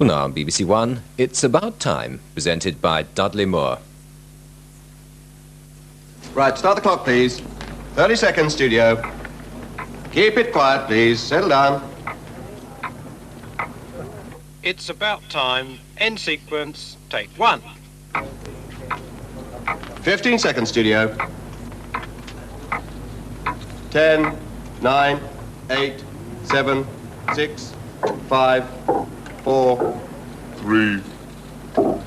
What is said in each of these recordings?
Now on BBC One, It's About Time, presented by Dudley Moore. Right, start the clock, please. 30 seconds, studio. Keep it quiet, please. Settle down. It's about time. End sequence. Take one. 15 seconds, studio. 10, 9, 8, 7, 6, 5, 4, 3, 2.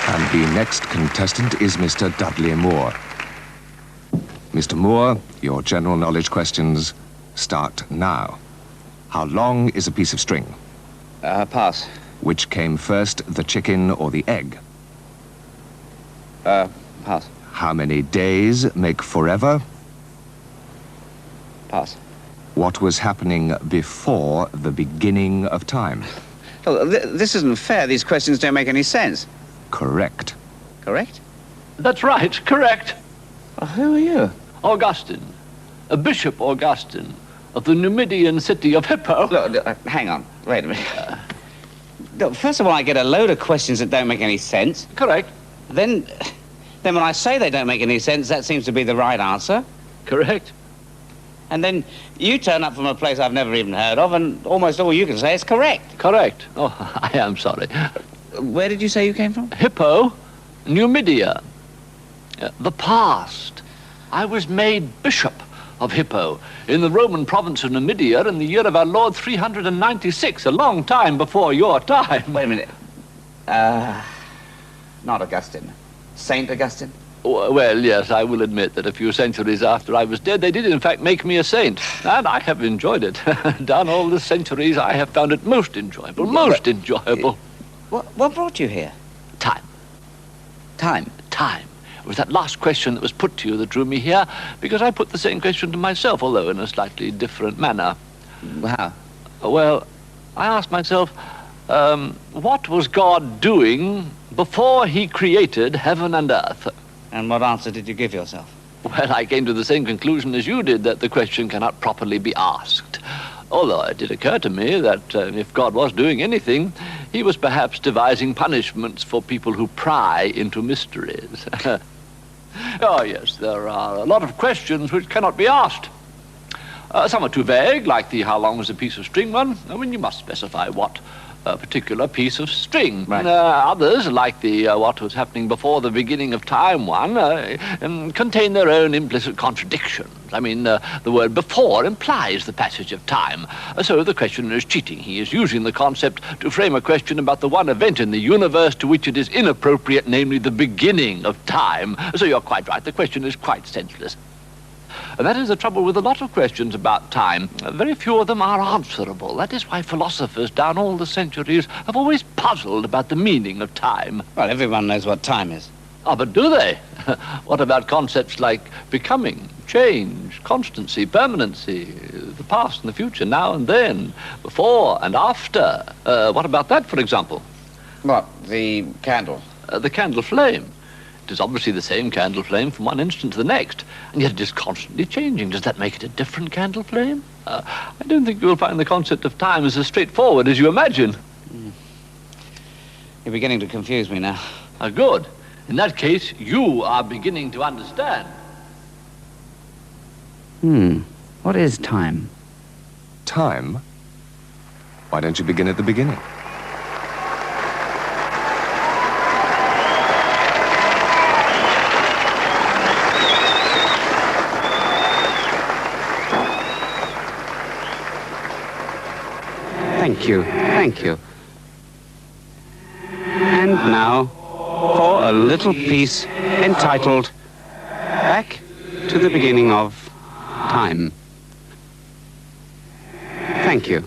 And the next contestant is Mr. Dudley Moore. Mr. Moore, your general knowledge questions start now. How long is a piece of string? Pass. Which came first, the chicken or the egg? Pass. How many days make forever? Pass. What was happening before the beginning of time? Oh, this isn't fair. These questions don't make any sense. Correct. Correct? That's right, correct. Who are you? Augustine, Bishop Augustine of the Numidian city of Hippo. Look, hang on. Wait a minute. Look, first of all, I get a load of questions that don't make any sense. Correct. Then when I say they don't make any sense, that seems to be the right answer. Correct. And then you turn up from a place I've never even heard of, and almost all you can say is correct. Correct. Oh, I am sorry. Where did you say you came from? Hippo, Numidia. The past. I was made Bishop of Hippo in the Roman province of Numidia in the year of our Lord 396, a long time before your time. Wait a minute. Not Augustine. Saint Augustine? Well, yes, I will admit that a few centuries after I was dead, they did in fact make me a saint. And I have enjoyed it. Down all the centuries, I have found it most enjoyable, most enjoyable. What brought you here? Time. Time. Time. It was that last question that was put to you that drew me here, because I put the same question to myself, although in a slightly different manner. How? Well, I asked myself, what was God doing before he created heaven and earth? And what answer did you give yourself? Well, I came to the same conclusion as you did, that the question cannot properly be asked. Although it did occur to me that if God was doing anything, he was perhaps devising punishments for people who pry into mysteries. Oh, yes, there are a lot of questions which cannot be asked. Some are too vague, like the how long is a piece of string one. I mean, you must specify what particular piece of string. Right. Others, like the what was happening before the beginning of time one, contain their own implicit contradictions. I mean, the word before implies the passage of time. So the questioner is cheating. He is using the concept to frame a question about the one event in the universe to which it is inappropriate, namely the beginning of time. So you're quite right. The question is quite senseless. And that is the trouble with a lot of questions about time. Very few of them are answerable. That is why philosophers down all the centuries have always puzzled about the meaning of time. Well, everyone knows what time is. Oh, but do they? What about concepts like becoming, change, constancy, permanency, the past and the future, now and then, before and after? What about that, for example? What? The candle? The candle flame. It is obviously the same candle flame from one instant to the next, and yet it is constantly changing. Does that make it a different candle flame? I don't think you will find the concept of time as straightforward as you imagine. You're beginning to confuse me now. Good. In that case, you are beginning to understand. What is time? Time? Why don't you begin at the beginning? Thank you. Thank you. And now, for a little piece entitled Back to the Beginning of Time. Thank you.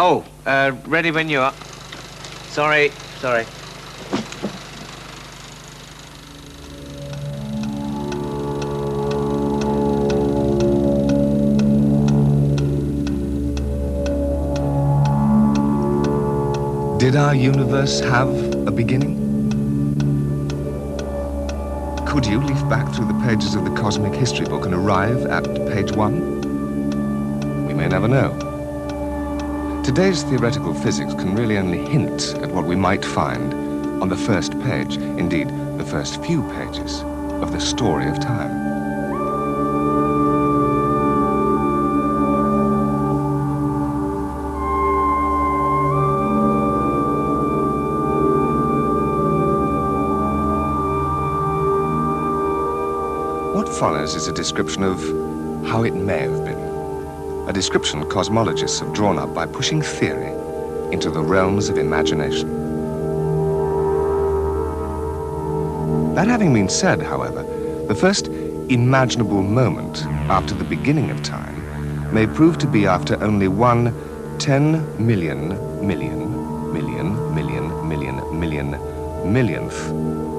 Oh, ready when you are. Sorry. Did our universe have a beginning? Could you leaf back through the pages of the cosmic history book and arrive at page 1? We may never know. Today's theoretical physics can really only hint at what we might find on the first page, indeed, the first few pages of the story of time. What follows is a description of how it may have been. A description cosmologists have drawn up by pushing theory into the realms of imagination. That having been said, however, the first imaginable moment after the beginning of time may prove to be after only one 10 million millionth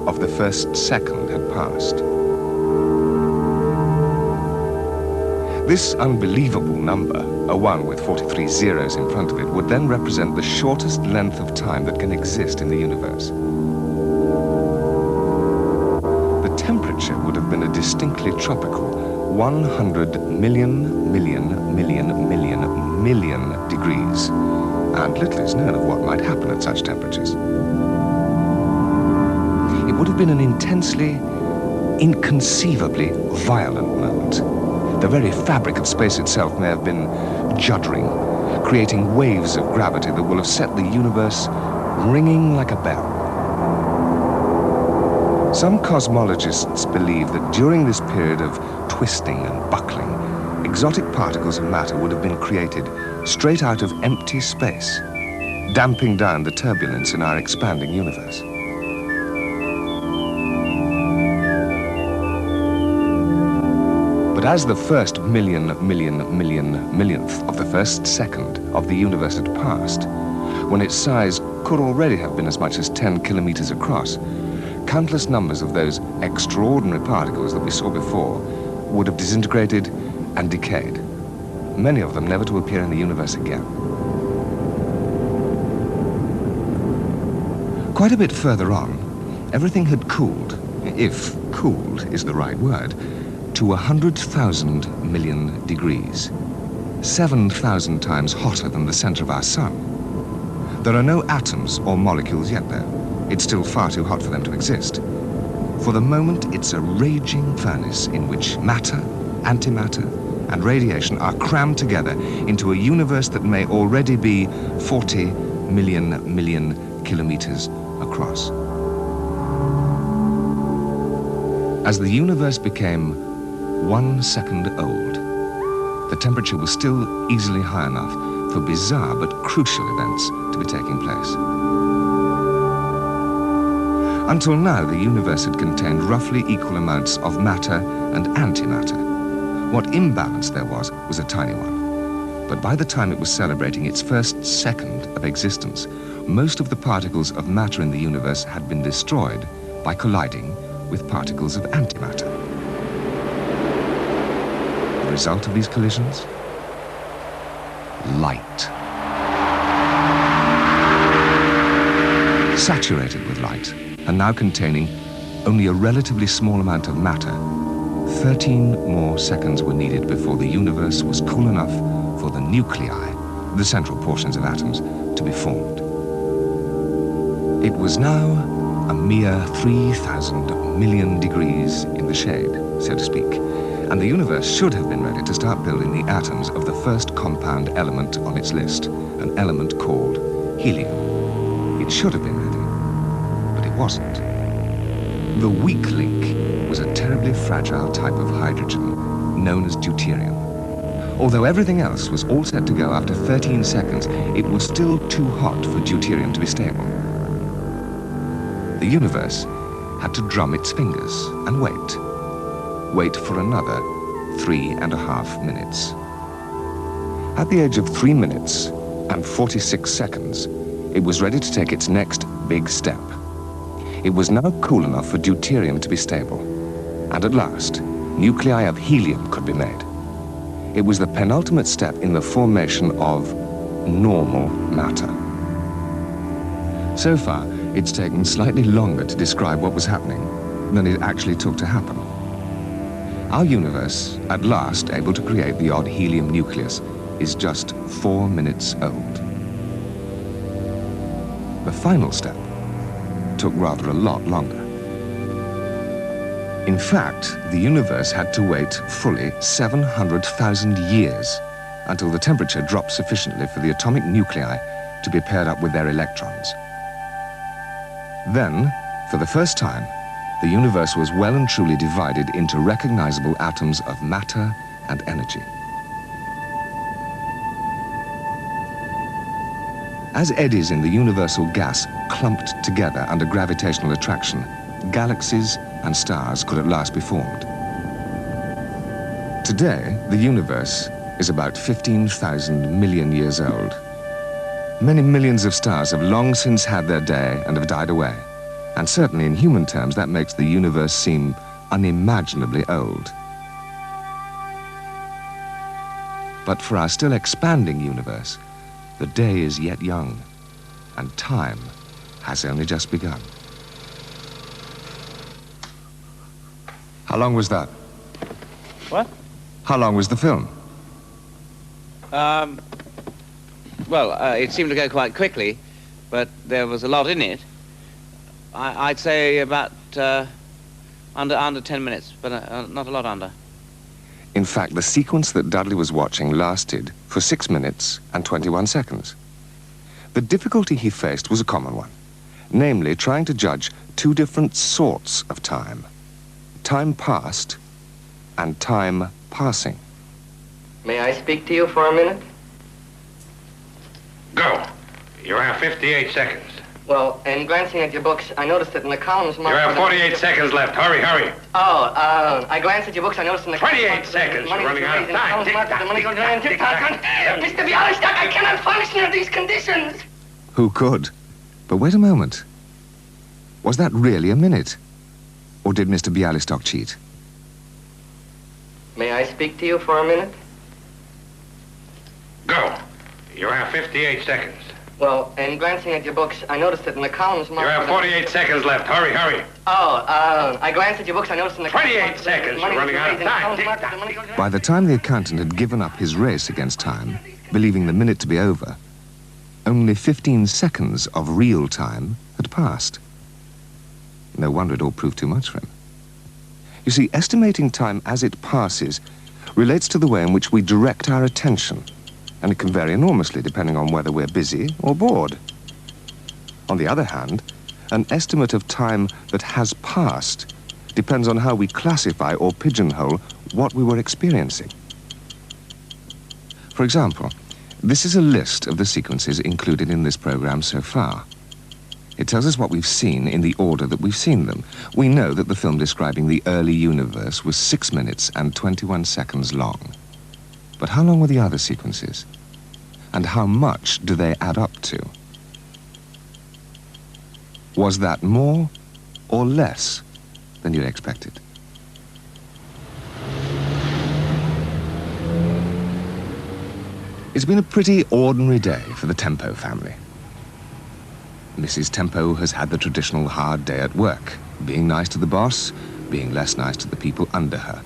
of the first second had passed. This unbelievable number, a 1 with 43 zeros in front of it, would then represent the shortest length of time that can exist in the universe. The temperature would have been a distinctly tropical 100 million degrees, and little is known of what might happen at such temperatures. It would have been an intensely, inconceivably violent moment. The very fabric of space itself may have been juddering, creating waves of gravity that will have set the universe ringing like a bell. Some cosmologists believe that during this period of twisting and buckling, exotic particles of matter would have been created straight out of empty space, damping down the turbulence in our expanding universe. But as the first millionth of the first second of the universe had passed, when its size could already have been as much as 10 kilometers across, countless numbers of those extraordinary particles that we saw before would have disintegrated and decayed, many of them never to appear in the universe again. Quite a bit further on, everything had cooled, if cooled is the right word, to 100,000 million degrees, 7,000 times hotter than the center of our sun. There are no atoms or molecules yet, though. It's still far too hot for them to exist. For the moment, it's a raging furnace in which matter, antimatter, and radiation are crammed together into a universe that may already be 40 million kilometers across. As the universe became 1 second old, the temperature was still easily high enough for bizarre but crucial events to be taking place. Until now, the universe had contained roughly equal amounts of matter and antimatter. What imbalance there was a tiny one. But by the time it was celebrating its first second of existence, most of the particles of matter in the universe had been destroyed by colliding with particles of antimatter. The result of these collisions? Light. Saturated with light, and now containing only a relatively small amount of matter, 13 more seconds were needed before the universe was cool enough for the nuclei, the central portions of atoms, to be formed. It was now a mere 3,000 million degrees in the shade, so to speak, and the universe should have been ready to start building the atoms of the first compound element on its list, an element called helium. It should have been ready, but it wasn't. The weak link was a terribly fragile type of hydrogen known as deuterium. Although everything else was all set to go after 13 seconds, it was still too hot for deuterium to be stable. The universe had to drum its fingers and wait. Wait for another 3.5 minutes. At the age of 3 minutes and 46 seconds, it was ready to take its next big step. It was now cool enough for deuterium to be stable, and at last, nuclei of helium could be made. It was the penultimate step in the formation of normal matter. So far, it's taken slightly longer to describe what was happening than it actually took to happen. Our universe, at last able to create the odd helium nucleus, is just 4 minutes old. The final step took rather a lot longer. In fact, the universe had to wait fully 700,000 years until the temperature dropped sufficiently for the atomic nuclei to be paired up with their electrons. Then, for the first time, the universe was well and truly divided into recognizable atoms of matter and energy. As eddies in the universal gas clumped together under gravitational attraction, galaxies and stars could at last be formed. Today, the universe is about 15,000 million years old. Many millions of stars have long since had their day and have died away. And certainly in human terms, that makes the universe seem unimaginably old. But for our still expanding universe, the day is yet young, and time has only just begun. How long was that? What? How long was the film? Well, it seemed to go quite quickly, but there was a lot in it. I'd say about under 10 minutes, but not a lot under. In fact, the sequence that Dudley was watching lasted for 6 minutes and 21 seconds. The difficulty he faced was a common one, namely trying to judge two different sorts of time. Time past and time passing. May I speak to you for a minute? Go. You have 58 seconds. Well, in glancing at your books, I noticed that in the columns marked... You have 48 seconds left. Hurry, hurry. Oh, I glanced at your books, I noticed in the... 28 seconds. You're running out of time. Mr. Bialystok, I cannot function under these conditions. Who could? But wait a moment. Was that really a minute? Or did Mr. Bialystok cheat? May I speak to you for a minute? Go. You have 58 seconds. Well, in glancing at your books, I noticed that in the columns marked... You have 48 seconds left. Hurry, hurry. Oh, I glanced at your books, I noticed in the... 28 seconds. You're running out of time. By the time the accountant had given up his race against time, believing the minute to be over, only 15 seconds of real time had passed. No wonder it all proved too much for him. You see, estimating time as it passes relates to the way in which we direct our attention, and it can vary enormously depending on whether we're busy or bored. On the other hand, an estimate of time that has passed depends on how we classify or pigeonhole what we were experiencing. For example, this is a list of the sequences included in this program so far. It tells us what we've seen in the order that we've seen them. We know that the film describing the early universe was 6 minutes and 21 seconds long. But how long were the other sequences? And how much do they add up to? Was that more or less than you'd expected? It's been a pretty ordinary day for the Tempo family. Mrs. Tempo has had the traditional hard day at work, being nice to the boss, being less nice to the people under her.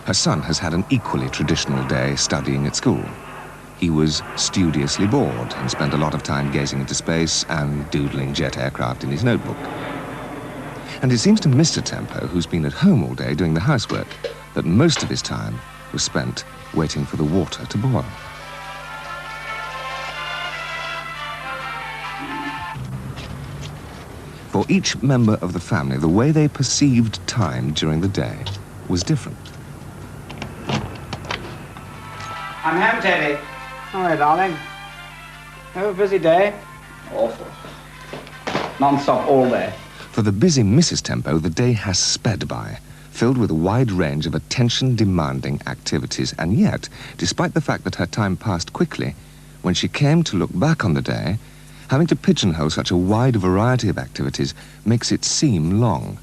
Her son has had an equally traditional day studying at school. He was studiously bored and spent a lot of time gazing into space and doodling jet aircraft in his notebook. And it seems to Mr. Tempo, who's been at home all day doing the housework, that most of his time was spent waiting for the water to boil. For each member of the family, the way they perceived time during the day was different. I'm home, Teddy. All right, darling. Have a busy day? Awful. Non-stop all day. For the busy Mrs. Tempo, the day has sped by, filled with a wide range of attention-demanding activities, and yet, despite the fact that her time passed quickly, when she came to look back on the day, having to pigeonhole such a wide variety of activities makes it seem long.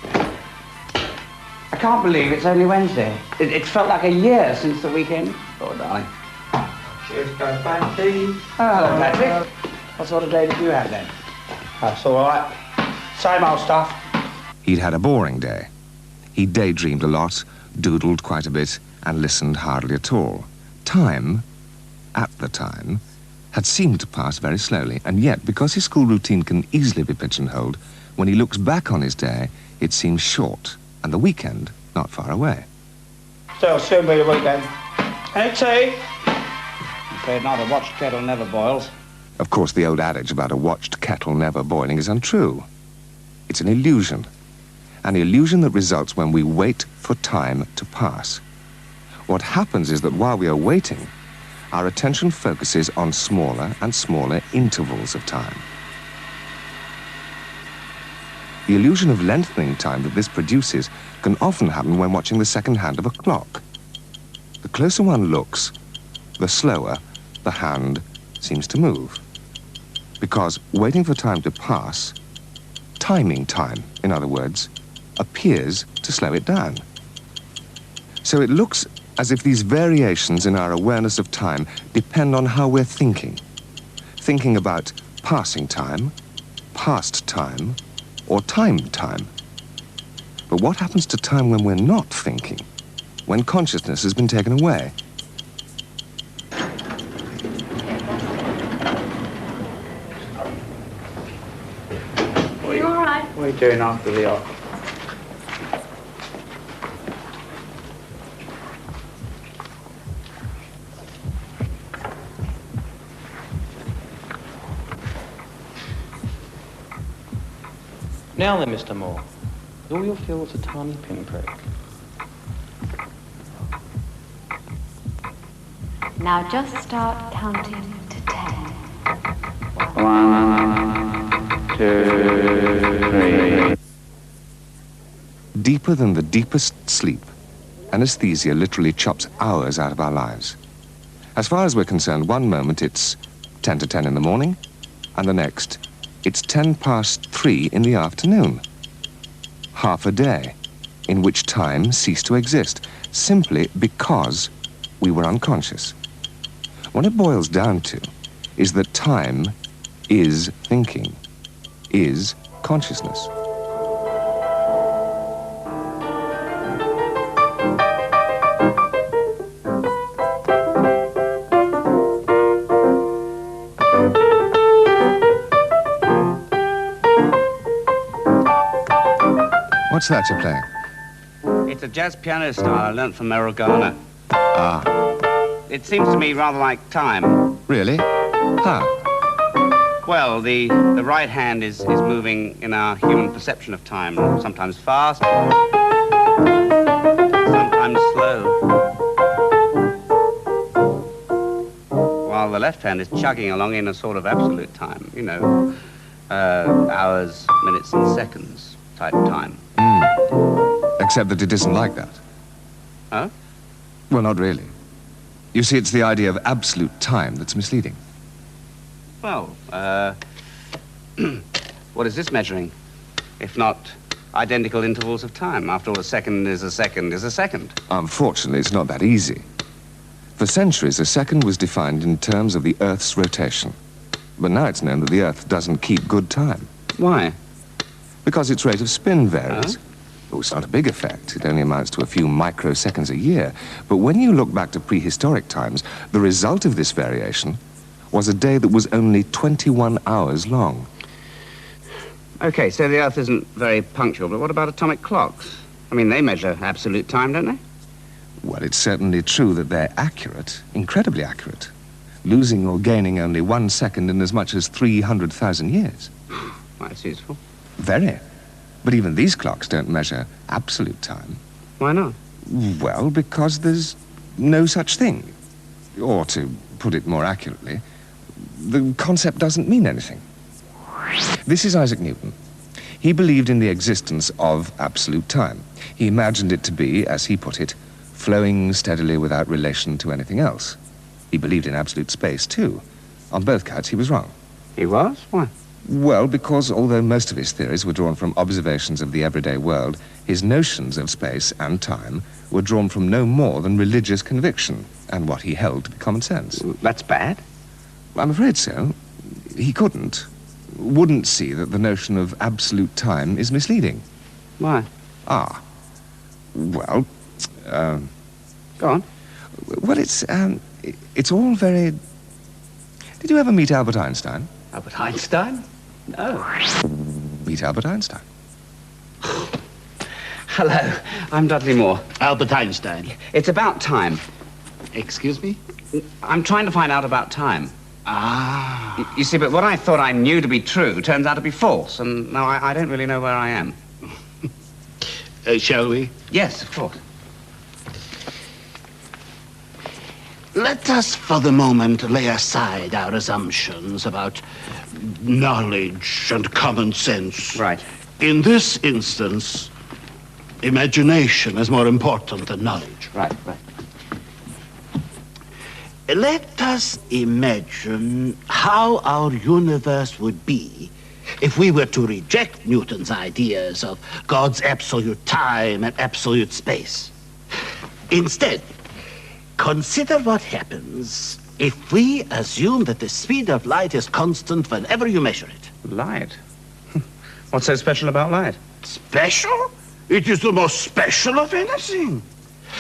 I can't believe it's only Wednesday. It felt like a year since the weekend. Oh, darling. Cheers, Patsy. Oh, hello, Patrick. What sort of day did you have then? That's all right. Same old stuff. He'd had a boring day. He daydreamed a lot, doodled quite a bit, and listened hardly at all. Time, at the time, had seemed to pass very slowly, and yet, because his school routine can easily be pigeonholed, when he looks back on his day, it seems short, and the weekend not far away. So it'll soon be the weekend. Any tea? I'm afraid not. A watched kettle never boils. Of course, the old adage about a watched kettle never boiling is untrue. It's an illusion that results when we wait for time to pass. What happens is that while we are waiting, our attention focuses on smaller and smaller intervals of time. The illusion of lengthening time that this produces can often happen when watching the second hand of a clock. The closer one looks, the slower the hand seems to move. Because waiting for time to pass, timing time, in other words, appears to slow it down. So it looks as if these variations in our awareness of time depend on how we're thinking. Thinking about passing time, past time, or time. But what happens to time when we're not thinking? When consciousness has been taken away? Are you all right? What are you doing after the op? Now then, Mr. Moore, all you'll feel is a tiny pinprick. Now just start counting to 10. 1, 2, 3. Deeper than the deepest sleep, anesthesia literally chops hours out of our lives. As far as we're concerned, one moment it's 10 to 10 in the morning, and the next it's 10 past 3 in the afternoon. Half a day in which time ceased to exist, simply because we were unconscious. What it boils down to is that time is thinking, is consciousness. What's that you're playing? It's a jazz piano style I learnt from Merrill Garner. Ah. It seems to me rather like time. Really? How? Well, the right hand is moving in our human perception of time, sometimes fast, sometimes slow, while the left hand is chugging along in a sort of absolute time, you know, hours, minutes and seconds type time. Except that it isn't like that. Huh? Well, not really. You see, it's the idea of absolute time that's misleading. Well, what is this measuring? If not identical intervals of time. After all, a second is a second is a second. Unfortunately, it's not that easy. For centuries, a second was defined in terms of the Earth's rotation. But now it's known that the Earth doesn't keep good time. Why? Because its rate of spin varies. Huh? Oh, it's not a big effect. It only amounts to a few microseconds a year. But when you look back to prehistoric times, the result of this variation was a day that was only 21 hours long. Okay, so the Earth isn't very punctual, but what about atomic clocks? I mean, they measure absolute time, don't they? Well, it's certainly true that they're accurate, incredibly accurate, losing or gaining only 1 second in as much as 300,000 years. That's useful. Very. But even these clocks don't measure absolute time. Why not? Well, because there's no such thing. Or, to put it more accurately, the concept doesn't mean anything. This is Isaac Newton. He believed in the existence of absolute time. He imagined it to be, as he put it, flowing steadily without relation to anything else. He believed in absolute space, too. On both counts, he was wrong. He was? Why? Well, because although most of his theories were drawn from observations of the everyday world, his notions of space and time were drawn from no more than religious conviction and what he held to be common sense. That's bad. I'm afraid so. He wouldn't see that the notion of absolute time is misleading. Why? Well, Go on. Well, it's all very... Did you ever meet Albert Einstein? Albert Einstein? No. Meet Albert Einstein. Hello, I'm Dudley Moore. Albert Einstein. It's about time. Excuse me? I'm trying to find out about time. Ah. You see, but what I thought I knew to be true turns out to be false, and now I don't really know where I am. Shall we? Yes, of course. Let us, for the moment, lay aside our assumptions about knowledge and common sense. Right. In this instance, imagination is more important than knowledge. Right. Let us imagine how our universe would be if we were to reject Newton's ideas of God's absolute time and absolute space. Instead, consider what happens if we assume that the speed of light is constant whenever you measure it. Light? What's so special about light? Special? It is the most special of anything.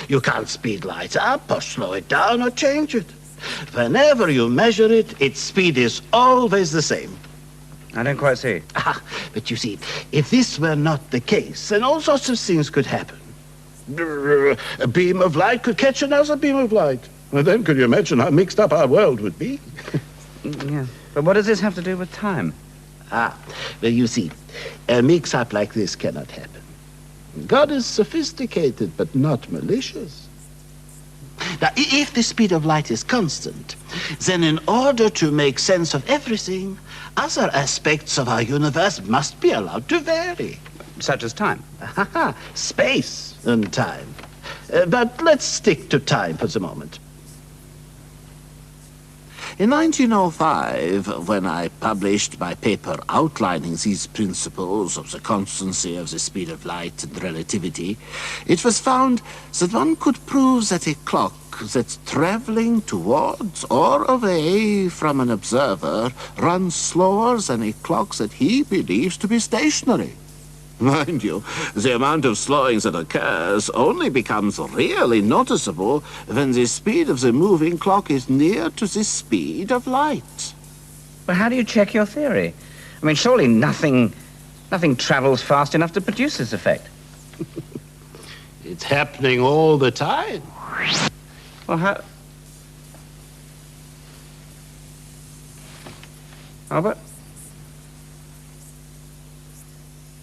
You can't speed light up or slow it down or change it. Whenever you measure it, its speed is always the same. I don't quite see. But you see, if this were not the case, then all sorts of things could happen. A beam of light could catch another beam of light. Well, then could you imagine how mixed up our world would be? Yeah. But what does this have to do with time? Well, you see, a mix-up like this cannot happen. God is sophisticated, but not malicious. Now, if the speed of light is constant, then in order to make sense of everything, other aspects of our universe must be allowed to vary. Such as time? Space and time. But let's stick to time for the moment. In 1905, when I published my paper outlining these principles of the constancy of the speed of light and relativity, it was found that one could prove that a clock that's traveling towards or away from an observer runs slower than a clock that he believes to be stationary. Mind you, the amount of slowing that occurs only becomes really noticeable when the speed of the moving clock is near to the speed of light. Well, how do you check your theory? I mean, surely nothing travels fast enough to produce this effect. It's happening all the time. Well, how... Albert?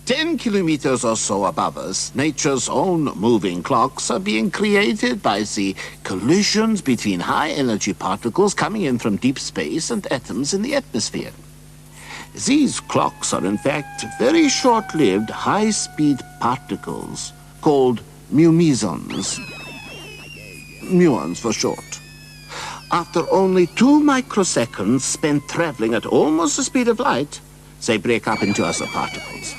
10 kilometers or so above us, nature's own moving clocks are being created by the collisions between high-energy particles coming in from deep space and atoms in the atmosphere. These clocks are, in fact, very short-lived, high-speed particles called mesons. Muons for short. After only 2 microseconds spent traveling at almost the speed of light, they break up into other particles.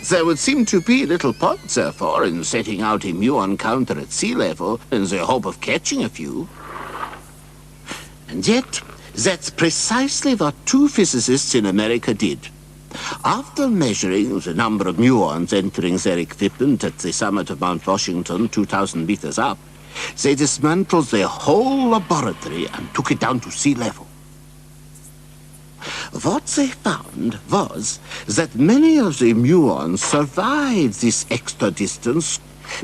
There would seem to be little point, therefore, in setting out a muon counter at sea level in the hope of catching a few. And yet, that's precisely what 2 physicists in America did. After measuring the number of muons entering their equipment at the summit of Mount Washington, 2,000 meters up, they dismantled their whole laboratory and took it down to sea level. What they found was that many of the muons survived this extra distance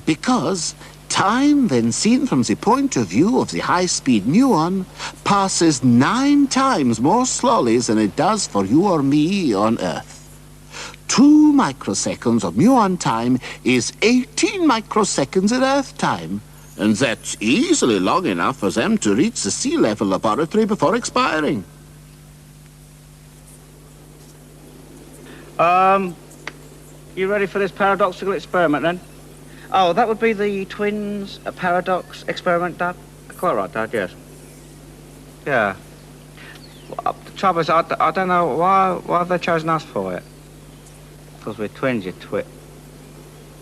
because time, when seen from the point of view of the high-speed muon, passes 9 times more slowly than it does for you or me on Earth. 2 microseconds of muon time is 18 microseconds in Earth time, and that's easily long enough for them to reach the sea level laboratory before expiring. You ready for this paradoxical experiment, then? Oh, that would be the twins paradox experiment, Dad? Quite right, Dad, yes. Yeah. Well, the trouble is, I don't know why have they chosen us for it. Because we're twins, you twit.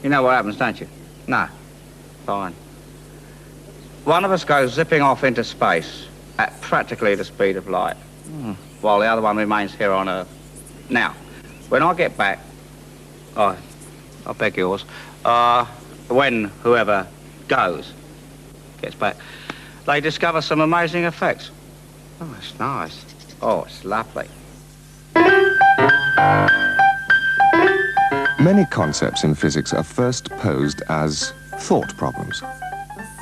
You know what happens, don't you? No. Fine. One of us goes zipping off into space at practically the speed of light, while the other one remains here on Earth. Now, when I get back, I beg yours, when whoever gets back, they discover some amazing effects. Oh, it's nice. Oh, it's lovely. Many concepts in physics are first posed as thought problems.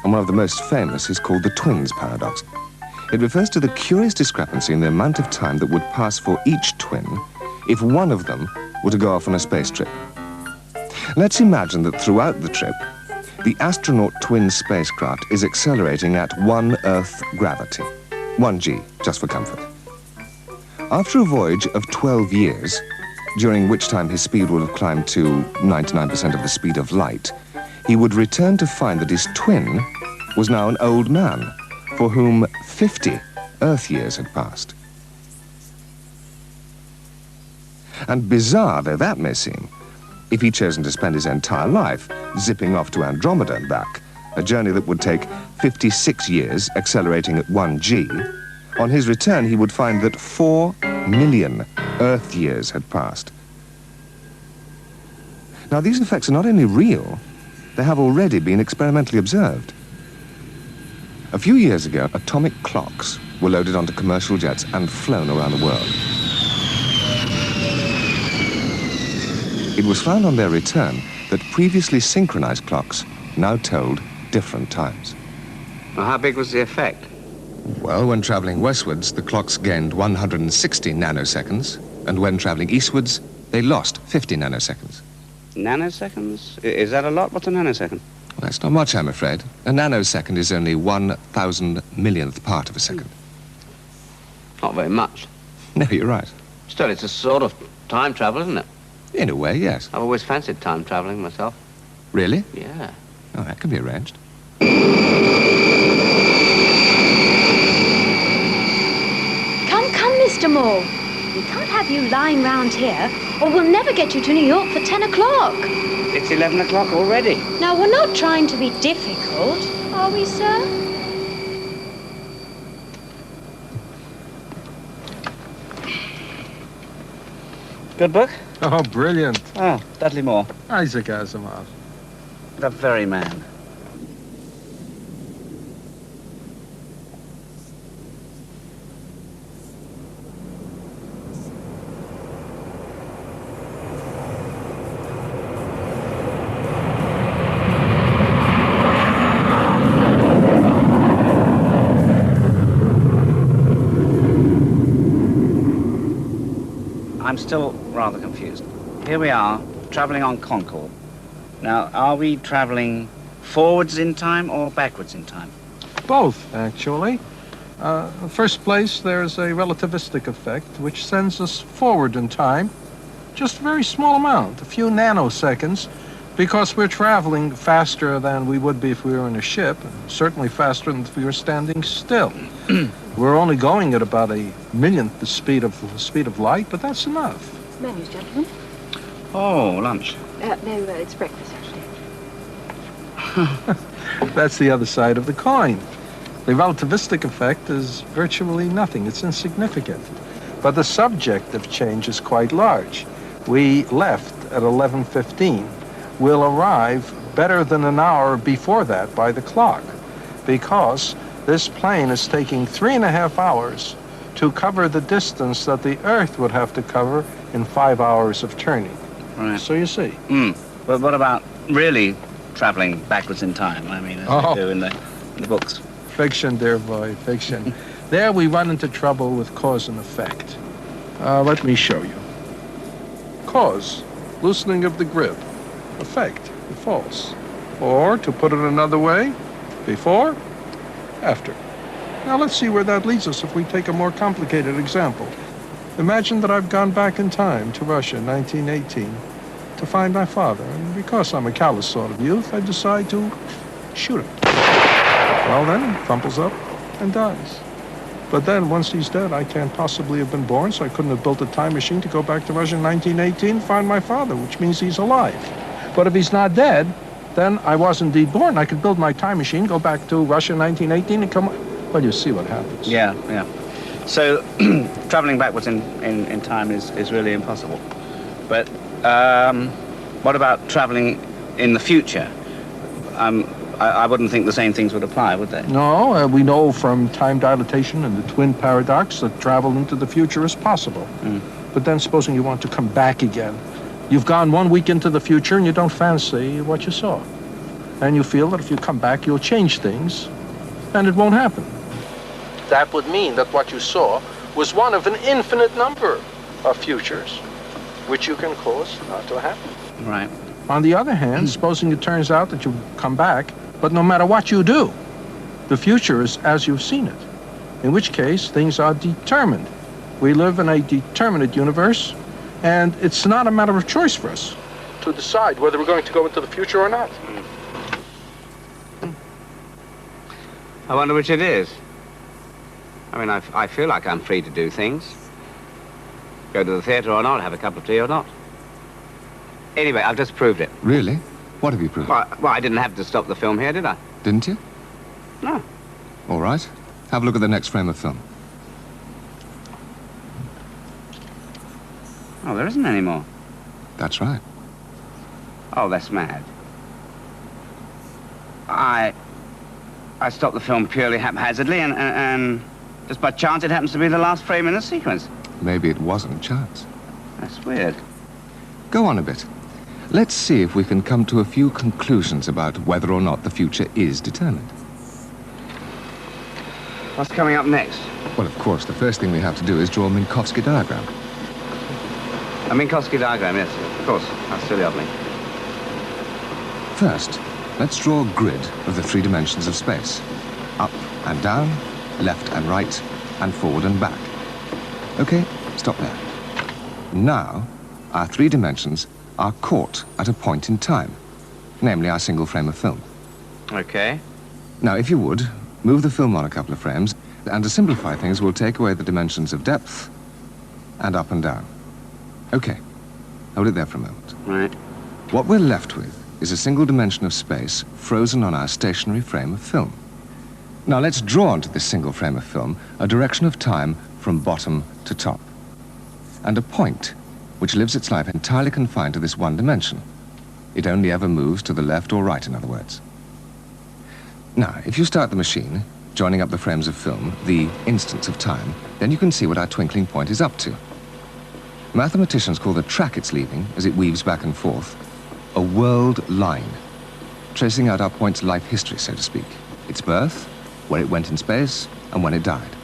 And one of the most famous is called the twins paradox. It refers to the curious discrepancy in the amount of time that would pass for each twin if one of them were to go off on a space trip. Let's imagine that throughout the trip, the astronaut twin spacecraft is accelerating at 1 Earth gravity, 1g, just for comfort. After a voyage of 12 years, during which time his speed would have climbed to 99% of the speed of light, he would return to find that his twin was now an old man, for whom 50 Earth years had passed. And bizarre though that may seem, if he'd chosen to spend his entire life zipping off to Andromeda and back, a journey that would take 56 years, accelerating at 1g, on his return he would find that 4 million Earth years had passed. Now, these effects are not only real, they have already been experimentally observed. A few years ago, atomic clocks were loaded onto commercial jets and flown around the world. It was found on their return that previously synchronized clocks now told different times. Well, how big was the effect? Well, when traveling westwards, the clocks gained 160 nanoseconds, and when traveling eastwards, they lost 50 nanoseconds. Nanoseconds? Is that a lot? What's a nanosecond? Well, that's not much, I'm afraid. A nanosecond is only 1,000 millionth part of a second. Not very much. No, you're right. Still, it's a sort of time travel, isn't it? In a way, yes. I've always fancied time traveling myself. Really? Yeah. Oh, that can be arranged. Come, Mr. Moore. We can't have you lying round here, or we'll never get you to New York for 10 o'clock. It's 11 o'clock already. Now, we're not trying to be difficult, are we, sir? Good book? Oh, brilliant. Oh, Dudley Moore. Isaac Asimov. The very man. I'm still rather confused. Here we are, travelling on Concorde. Now, are we travelling forwards in time or backwards in time? Both, actually. In first place, there's a relativistic effect, which sends us forward in time, just a very small amount, a few nanoseconds, because we're traveling faster than we would be if we were in a ship, and certainly faster than if we were standing still. We're only going at about a millionth the speed of light, but that's enough. Menus, gentlemen. Oh, lunch. No, it's breakfast, actually. That's the other side of the coin. The relativistic effect is virtually nothing. It's insignificant. But the subjective change is quite large. We left at 11:15. We'll arrive better than an hour before that by the clock, because this plane is taking 3.5 hours to cover the distance that the Earth would have to cover in 5 hours of turning. Right. So you see. But what about really travelling backwards in time? I mean, as they do in the books. Fiction, dear boy, fiction. There we run into trouble with cause and effect. Let me show you. Cause, loosening of the grip. Effect, the false. Or, to put it another way, before, after. Now let's see where that leads us if we take a more complicated example. Imagine that I've gone back in time to Russia in 1918 to find my father, and because I'm a callous sort of youth, I decide to shoot him. Well then, he crumples up and dies. But then, once he's dead, I can't possibly have been born, so I couldn't have built a time machine to go back to Russia in 1918 and find my father, which means he's alive. But if he's not dead, then I was indeed born. I could build my time machine, go back to Russia in 1918 and come... Well, you see what happens. Yeah, yeah. So, traveling backwards in time is really impossible. But what about traveling in the future? I wouldn't think the same things would apply, would they? No, we know from time dilatation and the twin paradox that travel into the future is possible. But then supposing you want to come back again. You've gone 1 week into the future and you don't fancy what you saw. And you feel that if you come back, you'll change things, and it won't happen. That would mean that what you saw was one of an infinite number of futures, which you can cause not to happen. Right. On the other hand, supposing it turns out that you come back, but no matter what you do, the future is as you've seen it, in which case things are determined. We live in a determinate universe, and it's not a matter of choice for us to decide whether we're going to go into the future or not. I wonder which it is. I mean, I feel like I'm free to do things. Go to the theatre or not, have a cup of tea or not. Anyway, I've just proved it. Really? What have you proved? Well, I didn't have to stop the film here, did I? Didn't you? No. All right. Have a look at the next frame of film. Oh, there isn't any more. That's right. Oh, that's mad. I stopped the film purely haphazardly, and just by chance it happens to be the last frame in the sequence. Maybe it wasn't chance. That's weird. Go on a bit. Let's see if we can come to a few conclusions about whether or not the future is determined. What's coming up next? Well, of course, the first thing we have to do is draw a Minkowski diagram. A Minkowski diagram, yes, of course. How silly of me. First, let's draw a grid of the 3 dimensions of space. Up and down, left and right, and forward and back. Okay, stop there. Now, our 3 dimensions are caught at a point in time, namely our single frame of film. Okay. Now, if you would, move the film on a couple of frames, and to simplify things, we'll take away the dimensions of depth and up and down. Okay, hold it there for a moment. Right. What we're left with is a single dimension of space frozen on our stationary frame of film. Now, let's draw onto this single frame of film a direction of time from bottom to top, and a point which lives its life entirely confined to this one dimension. It only ever moves to the left or right, in other words. Now, if you start the machine, joining up the frames of film, the instants of time, then you can see what our twinkling point is up to. Mathematicians call the track it's leaving, as it weaves back and forth, a world line, tracing out our point's life history, so to speak. Its birth, where it went in space, and when it died.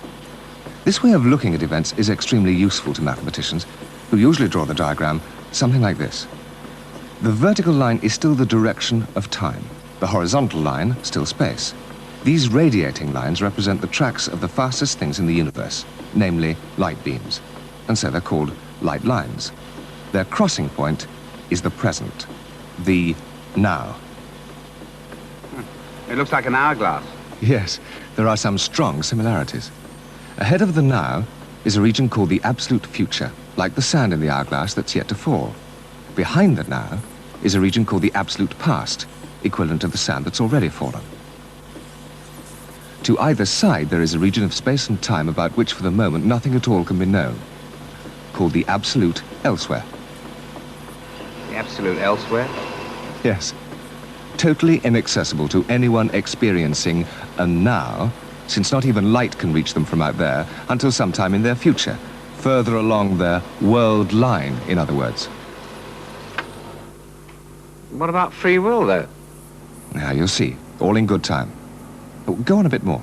This way of looking at events is extremely useful to mathematicians, who usually draw the diagram something like this. The vertical line is still the direction of time. The horizontal line, still space. These radiating lines represent the tracks of the fastest things in the universe, namely light beams, and so they're called light lines. Their crossing point is the present, the now. It looks like an hourglass. Yes, there are some strong similarities. Ahead of the now is a region called the absolute future, like the sand in the hourglass that's yet to fall. Behind the now is a region called the absolute past, equivalent to the sand that's already fallen. To either side, there is a region of space and time about which, for the moment, nothing at all can be known, called the absolute elsewhere. The absolute elsewhere? Yes. Totally inaccessible to anyone experiencing a now, since not even light can reach them from out there until sometime in their future, further along their world line, in other words. What about free will, though? Now, you'll see. All in good time. Go on a bit more.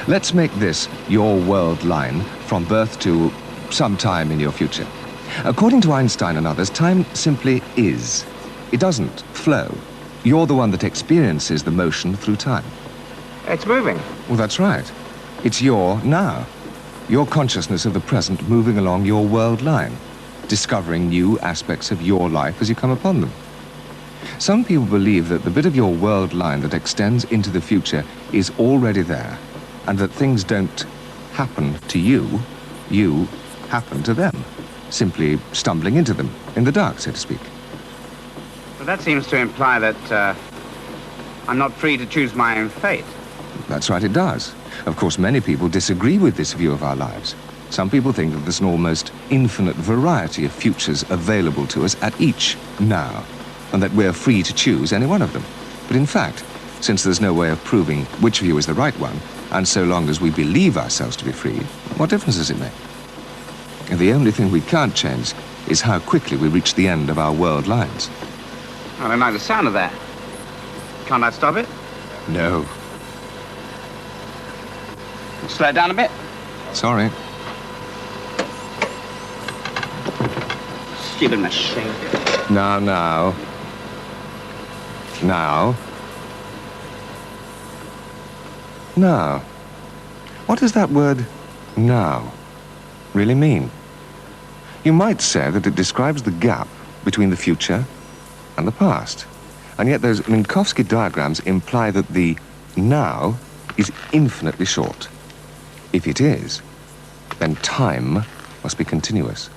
Let's make this your world line from birth to some time in your future. According to Einstein and others, time simply is. It doesn't flow. You're the one that experiences the motion through time. It's moving. Well, that's right. It's your now. Your consciousness of the present moving along your world line, discovering new aspects of your life as you come upon them. Some people believe that the bit of your world line that extends into the future is already there, and that things don't happen to you, you happen to them, simply stumbling into them in the dark, so to speak. But that seems to imply that I'm not free to choose my own fate. That's right, it does. Of course, many people disagree with this view of our lives. Some people think that there's an almost infinite variety of futures available to us at each now, and that we're free to choose any one of them. But in fact, since there's no way of proving which view is the right one, and so long as we believe ourselves to be free, what difference does it make? And the only thing we can't change is how quickly we reach the end of our world lines. I don't like the sound of that. Can't I stop it? No. Slow it down a bit? Sorry. Stupid machine. Now. Now. What does that word, now, really mean? You might say that it describes the gap between the future and the past. And yet those Minkowski diagrams imply that the now is infinitely short. If it is, then time must be continuous.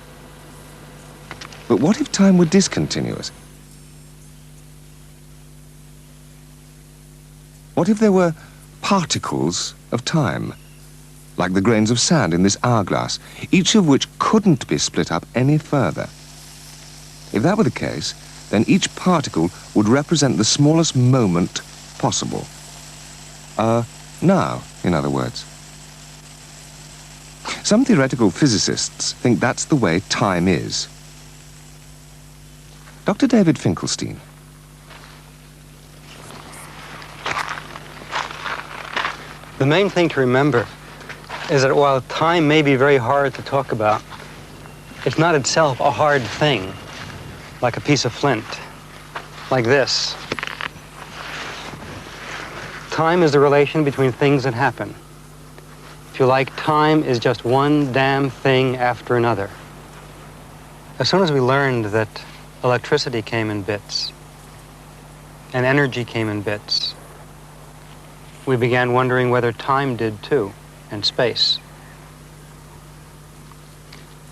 But what if time were discontinuous? What if there were particles of time, like the grains of sand in this hourglass, each of which couldn't be split up any further? If that were the case, then each particle would represent the smallest moment possible. Now, in other words. Some theoretical physicists think that's the way time is. Dr. David Finkelstein. The main thing to remember is that while time may be very hard to talk about, it's not itself a hard thing, like a piece of flint, like this. Time is the relation between things that happen. If you like, time is just one damn thing after another. As soon as we learned that electricity came in bits and energy came in bits, we began wondering whether time did too, and space.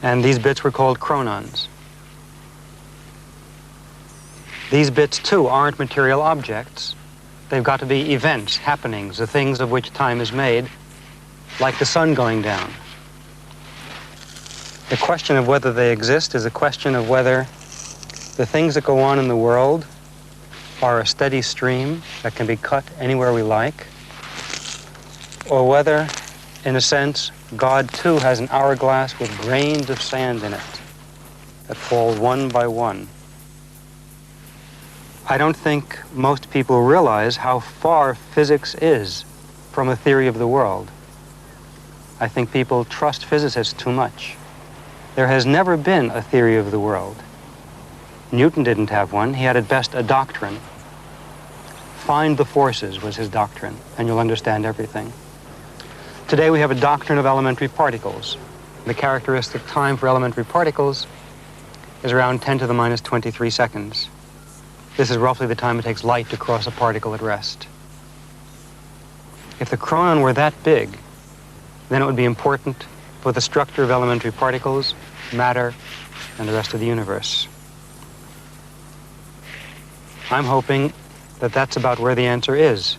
And these bits were called chronons. These bits too aren't material objects. They've got to be events, happenings, the things of which time is made, like the sun going down. The question of whether they exist is a question of whether the things that go on in the world are a steady stream that can be cut anywhere we like, or whether, in a sense, God too has an hourglass with grains of sand in it that fall one by one. I don't think most people realize how far physics is from a theory of the world. I think people trust physicists too much. There has never been a theory of the world. Newton didn't have one. He had at best a doctrine. Find the forces was his doctrine, and you'll understand everything. Today we have a doctrine of elementary particles. The characteristic time for elementary particles is around 10 to the minus 23 seconds. This is roughly the time it takes light to cross a particle at rest. If the chronon were that big, then it would be important for the structure of elementary particles, matter, and the rest of the universe. I'm hoping that that's about where the answer is,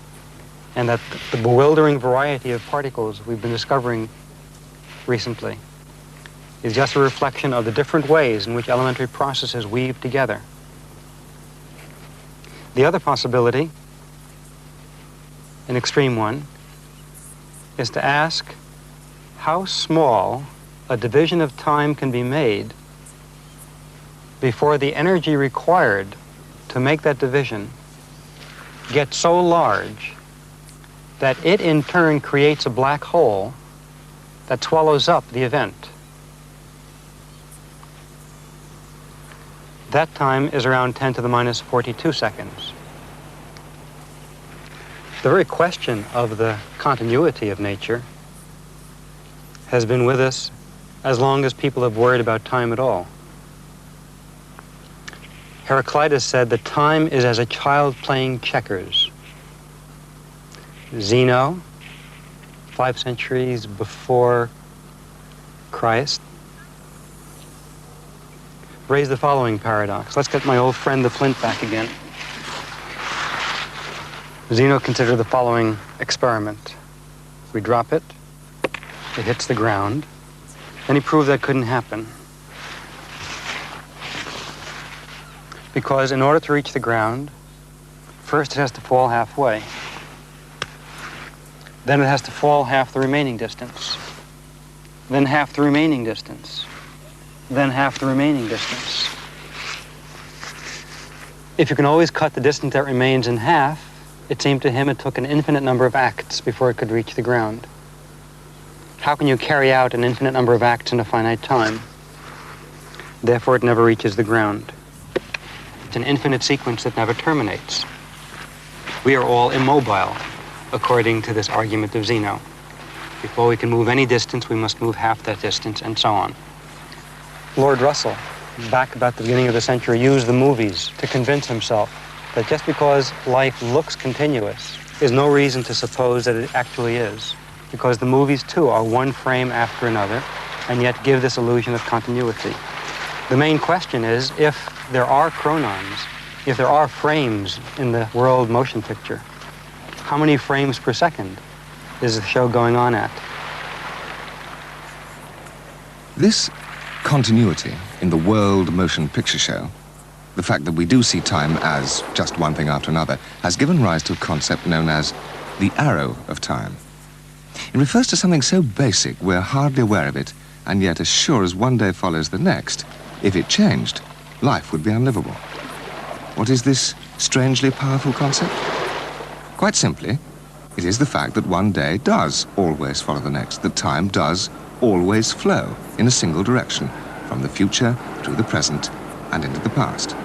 and that the bewildering variety of particles we've been discovering recently is just a reflection of the different ways in which elementary processes weave together. The other possibility, an extreme one, is to ask how small a division of time can be made before the energy required to make that division gets so large that it in turn creates a black hole that swallows up the event. That time is around 10 to the minus 42 seconds. The very question of the continuity of nature has been with us as long as people have worried about time at all. Heraclitus said that time is as a child playing checkers. Zeno 5 centuries before Christ, raised the following paradox. Let's get my old friend the flint back again. Zeno considered the following experiment. If we drop it, it hits the ground. Then he proved that couldn't happen. Because in order to reach the ground, first it has to fall halfway. Then it has to fall half the remaining distance. Then half the remaining distance. Then half the remaining distance. If you can always cut the distance that remains in half, it seemed to him it took an infinite number of acts before it could reach the ground. How can you carry out an infinite number of acts in a finite time? Therefore, it never reaches the ground. It's an infinite sequence that never terminates. We are all immobile, according to this argument of Zeno. Before we can move any distance, we must move half that distance, and so on. Lord Russell, back about the beginning of the century, used the movies to convince himself that just because life looks continuous is no reason to suppose that it actually is. Because the movies, too, are one frame after another, and yet give this illusion of continuity. The main question is, if there are chronons, if there are frames in the world motion picture, how many frames per second is the show going on at? This continuity in the world motion picture show, the fact that we do see time as just one thing after another, has given rise to a concept known as the arrow of time. It refers to something so basic we're hardly aware of it, and yet as sure as one day follows the next, if it changed, life would be unlivable. What is this strangely powerful concept? Quite simply, it is the fact that one day does always follow the next, that time does always flow in a single direction, from the future to the present and into the past.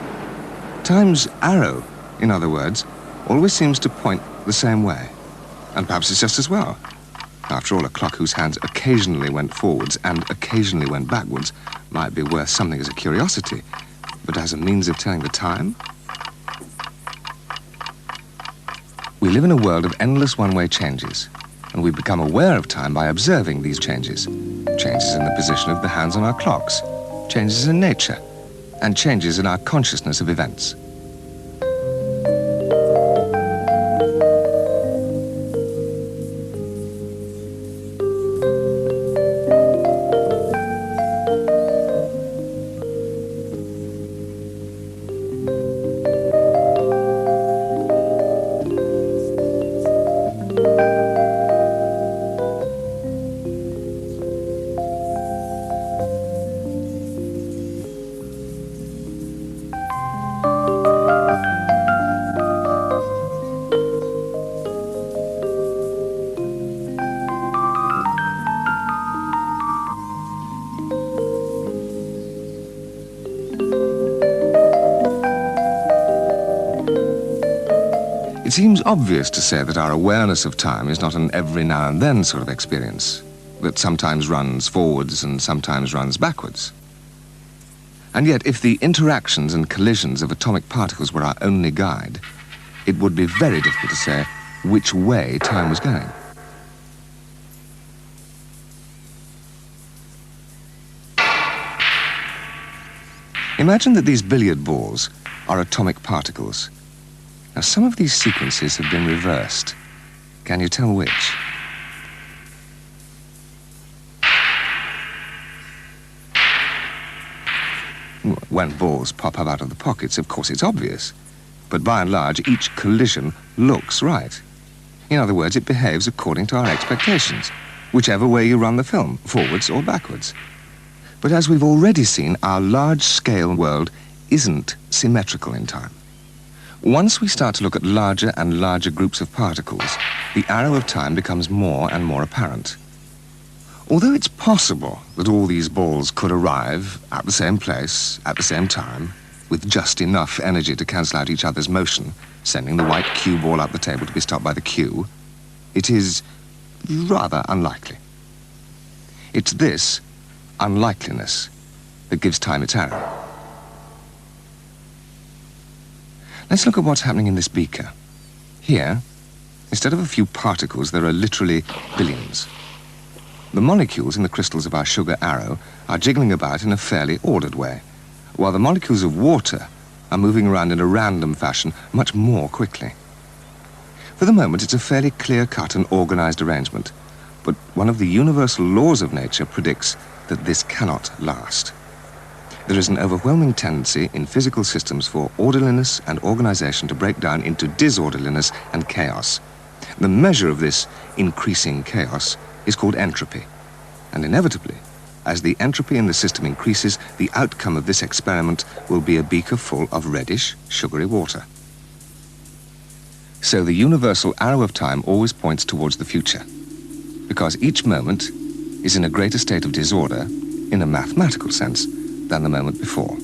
Time's arrow, in other words, always seems to point the same way. And perhaps it's just as well. After all, a clock whose hands occasionally went forwards and occasionally went backwards might be worth something as a curiosity, but as a means of telling the time? We live in a world of endless one-way changes, and we become aware of time by observing these changes. Changes in the position of the hands on our clocks, changes in nature, and changes in our consciousness of events. It seems obvious to say that our awareness of time is not an every now and then sort of experience, that sometimes runs forwards and sometimes runs backwards. And yet, if the interactions and collisions of atomic particles were our only guide, it would be very difficult to say which way time was going. Imagine that these billiard balls are atomic particles. Now, some of these sequences have been reversed. Can you tell which? When balls pop up out of the pockets, of course, it's obvious. But by and large, each collision looks right. In other words, it behaves according to our expectations, whichever way you run the film, forwards or backwards. But as we've already seen, our large-scale world isn't symmetrical in time. Once we start to look at larger and larger groups of particles, the arrow of time becomes more and more apparent. Although it's possible that all these balls could arrive at the same place, at the same time, with just enough energy to cancel out each other's motion, sending the white cue ball up the table to be stopped by the cue, it is rather unlikely. It's this unlikeliness that gives time its arrow. Let's look at what's happening in this beaker. Here, Instead of a few particles, there are literally billions. The molecules in the crystals of our sugar arrow are jiggling about in a fairly ordered way, while the molecules of water are moving around in a random fashion much more quickly. For the moment, it's a fairly clear-cut and organized arrangement, but one of the universal laws of nature predicts that this cannot last. There is an overwhelming tendency in physical systems for orderliness and organization to break down into disorderliness and chaos. The measure of this increasing chaos is called entropy, and inevitably, as the entropy in the system increases, the outcome of this experiment will be a beaker full of reddish, sugary water. So the universal arrow of time always points towards the future, because each moment is in a greater state of disorder, in a mathematical sense, than the moment before.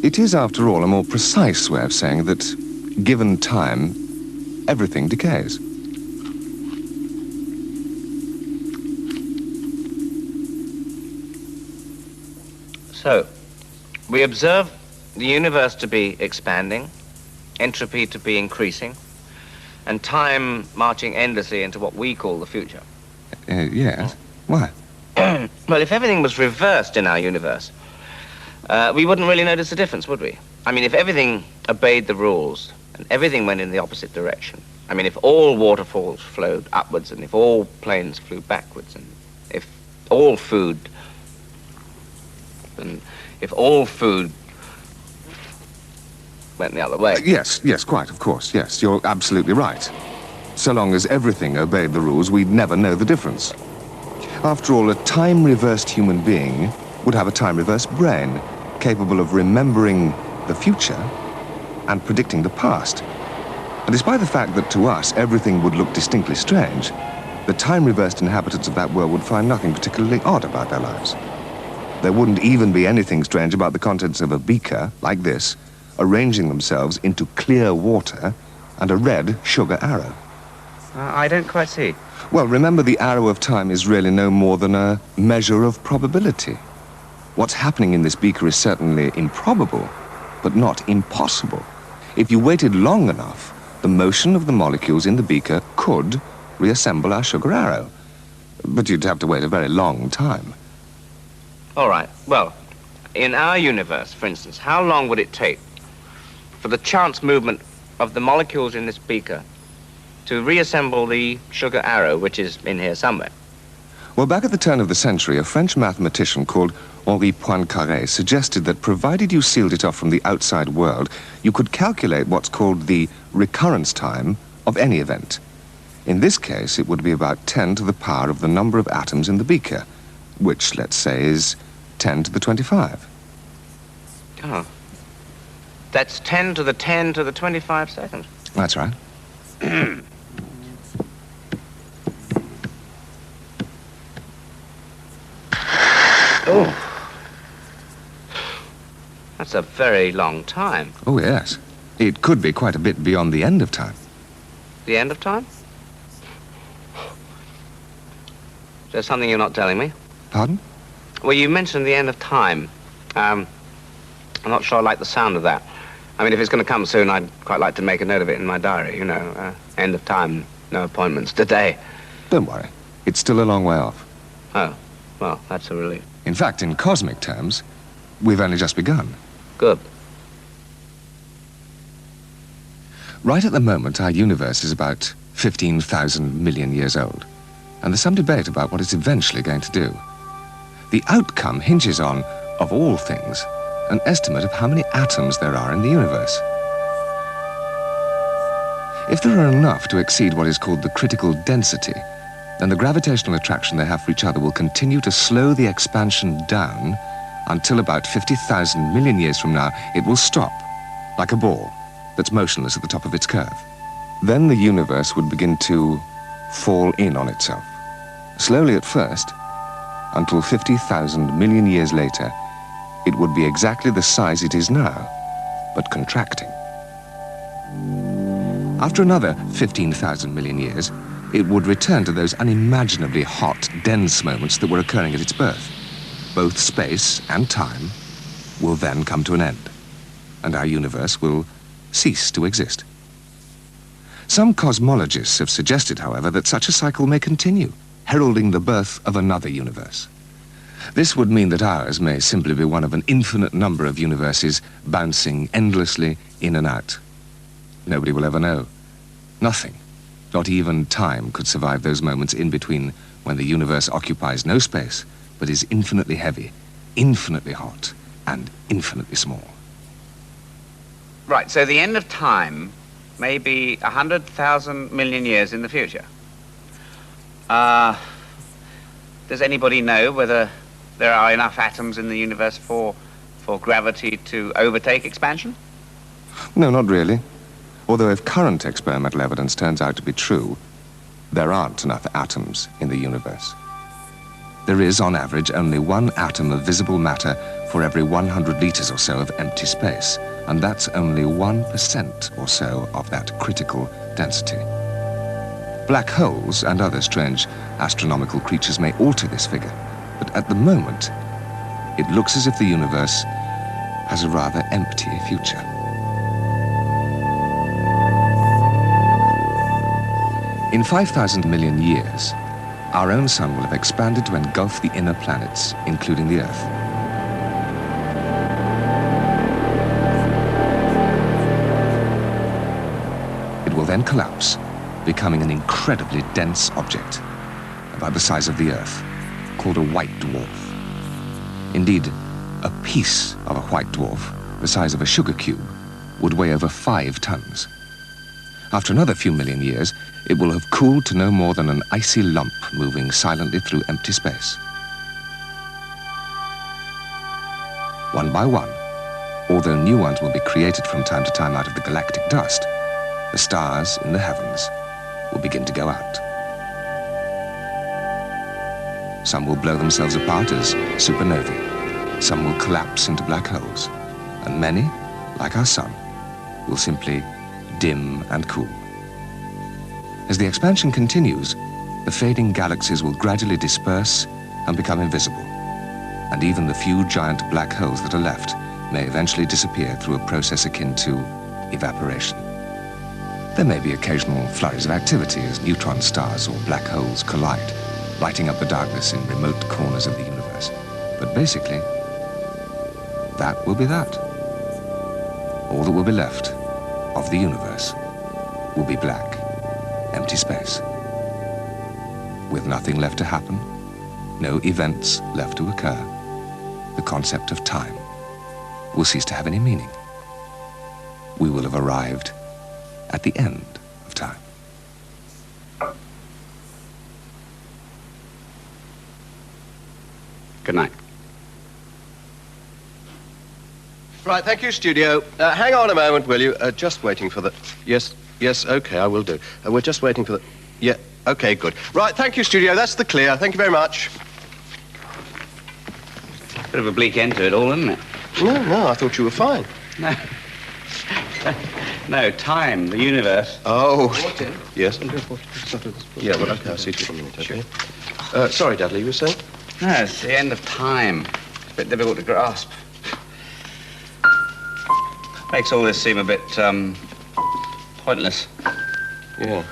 It is, after all, a more precise way of saying that, given time, everything decays. So, we observe the universe to be expanding, entropy to be increasing, and time marching endlessly into what we call the future. Yes. Why? Well, if everything was reversed in our universe, we wouldn't really notice the difference, would we? I mean, if everything obeyed the rules and everything went in the opposite direction, I mean, if all waterfalls flowed upwards and if all planes flew backwards and if all food went the other way. Yes, quite, of course, yes. You're absolutely right. So long as everything obeyed the rules, we'd never know the difference. After all, a time-reversed human being would have a time-reversed brain, capable of remembering the future and predicting the past. And despite the fact that to us everything would look distinctly strange, the time-reversed inhabitants of that world would find nothing particularly odd about their lives. There wouldn't even be anything strange about the contents of a beaker, like this, arranging themselves into clear water and a red sugar arrow. I don't quite see. Well, remember, the arrow of time is really no more than a measure of probability. What's happening in this beaker is certainly improbable, but not impossible. If you waited long enough, the motion of the molecules in the beaker could reassemble our sugar arrow. But you'd have to wait a very long time. All right. Well, in our universe, for instance, how long would it take for the chance movement of the molecules in this beaker to reassemble the sugar arrow, which is in here somewhere? Well, back at the turn of the century, a French mathematician called Henri Poincaré suggested that provided you sealed it off from the outside world, you could calculate what's called the recurrence time of any event. In this case, it would be about 10 to the power of the number of atoms in the beaker, which, let's say, is 10 to the 25. Oh. That's 10 to the 10 to the 25 seconds. That's right. Oh. That's a very long time. Oh, yes. It could be quite a bit beyond the end of time. The end of time? Is there something you're not telling me? Pardon? Well, you mentioned the end of time. I'm not sure I like the sound of that. I mean, if it's going to come soon, I'd quite like to make a note of it in my diary, you know. End of time, no appointments today. Don't worry. It's still a long way off. Oh, well, that's a relief. In fact, in cosmic terms, we've only just begun. Good. Right at the moment, our universe is about 15,000 million years old, and there's some debate about what it's eventually going to do. The outcome hinges on, of all things, an estimate of how many atoms there are in the universe. If there are enough to exceed what is called the critical density, then the gravitational attraction they have for each other will continue to slow the expansion down until about 50,000 million years from now, it will stop, like a ball that's motionless at the top of its curve. Then the universe would begin to fall in on itself, slowly at first, until 50,000 million years later, it would be exactly the size it is now, but contracting. After another 15,000 million years, it would return to those unimaginably hot, dense moments that were occurring at its birth. Both space and time will then come to an end, and our universe will cease to exist. Some cosmologists have suggested, however, that such a cycle may continue, heralding the birth of another universe. This would mean that ours may simply be one of an infinite number of universes bouncing endlessly in and out. Nobody will ever know. Nothing, not even time, could survive those moments in between when the universe occupies no space, but is infinitely heavy, infinitely hot, and infinitely small. Right, so the end of time may be 100,000 million years in the future. Does anybody know whether there are enough atoms in the universe for gravity to overtake expansion? No, not really. Although if current experimental evidence turns out to be true, there aren't enough atoms in the universe. There is, on average, only one atom of visible matter for every 100 liters or so of empty space, and that's only 1% or so of that critical density. Black holes and other strange astronomical creatures may alter this figure, but at the moment, it looks as if the universe has a rather empty future. In 5,000 million years, our own sun will have expanded to engulf the inner planets, including the Earth. It will then collapse, becoming an incredibly dense object, about the size of the Earth, called a white dwarf. Indeed, a piece of a white dwarf, the size of a sugar cube, would weigh over 5 tons. After another few million years, it will have cooled to no more than an icy lump moving silently through empty space. One by one, although new ones will be created from time to time out of the galactic dust, the stars in the heavens will begin to go out. Some will blow themselves apart as supernovae. Some will collapse into black holes. And many, like our sun, will simply dim and cool. As the expansion continues, the fading galaxies will gradually disperse and become invisible. And even the few giant black holes that are left may eventually disappear through a process akin to evaporation. There may be occasional flurries of activity as neutron stars or black holes collide, lighting up the darkness in remote corners of the universe. But basically, that will be that. All that will be left of the universe will be black, empty space. With nothing left to happen, no events left to occur, the concept of time will cease to have any meaning. We will have arrived at the end of time. Good night. Right, thank you, studio. Hang on a moment, will you? Just waiting for the... Yes, okay, I will do. We're just waiting for the... Yeah, okay, good. Right, thank you, studio. That's the clear. Thank you very much. Bit of a bleak end to it all, isn't it? No, I thought you were fine. No. No, time, the universe. Oh. Yes? Yeah, well, okay, I'll see you in a minute, okay? Sure. Sorry, Dudley, you were saying? No, it's the end of time. It's a bit difficult to grasp. Makes all this seem a bit, pointless. Yeah.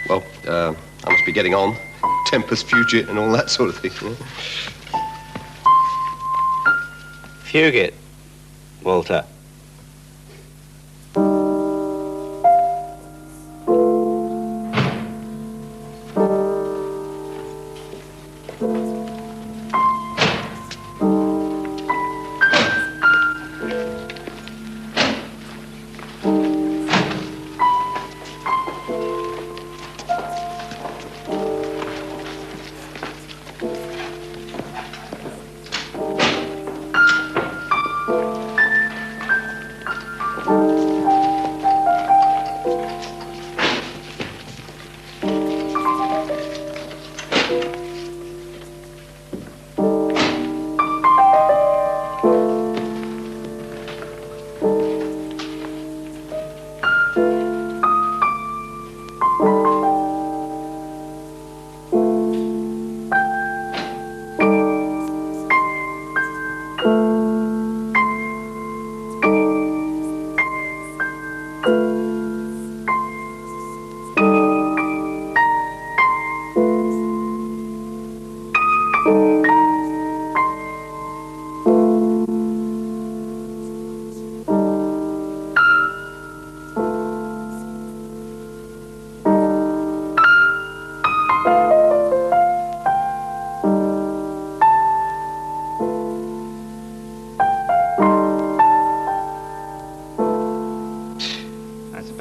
Well, I must be getting on. Tempus fugit and all that sort of thing. Yeah? Fugit, Walter.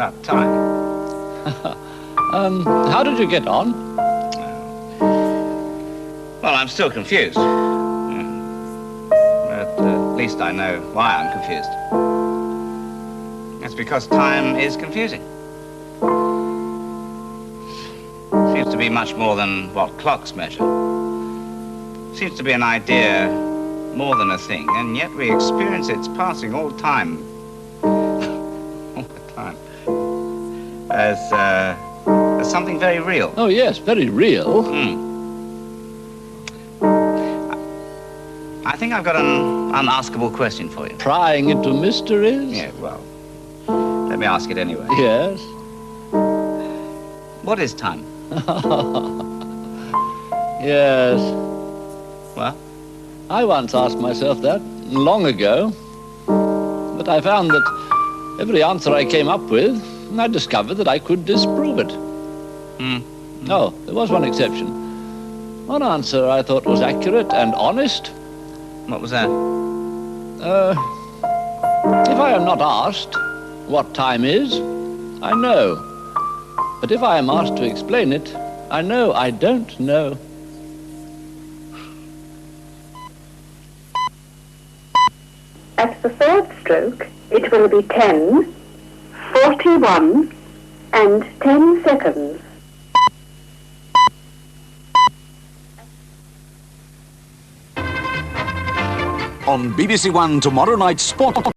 about time. How did you get on? Well, I'm still confused. But at least I know why I'm confused. It's because time is confusing. Seems to be much more than what clocks measure. Seems to be an idea more than a thing, and yet we experience its passing all the time. All the time. As something very real. Oh, yes, very real. I think I've got an unaskable question for you. Prying into mysteries? Yeah, well, let me ask it anyway. Yes. What is time? Yes. Well? I once asked myself that, long ago. But I found that every answer I came up with, I discovered that I could disprove it. No, there was one exception. One answer I thought was accurate and honest. What was that? If I am not asked what time is, I know. But if I am asked to explain it, I know I don't know. At the third stroke, it will be 10, 41, and 10 seconds. On BBC One tomorrow night, sport.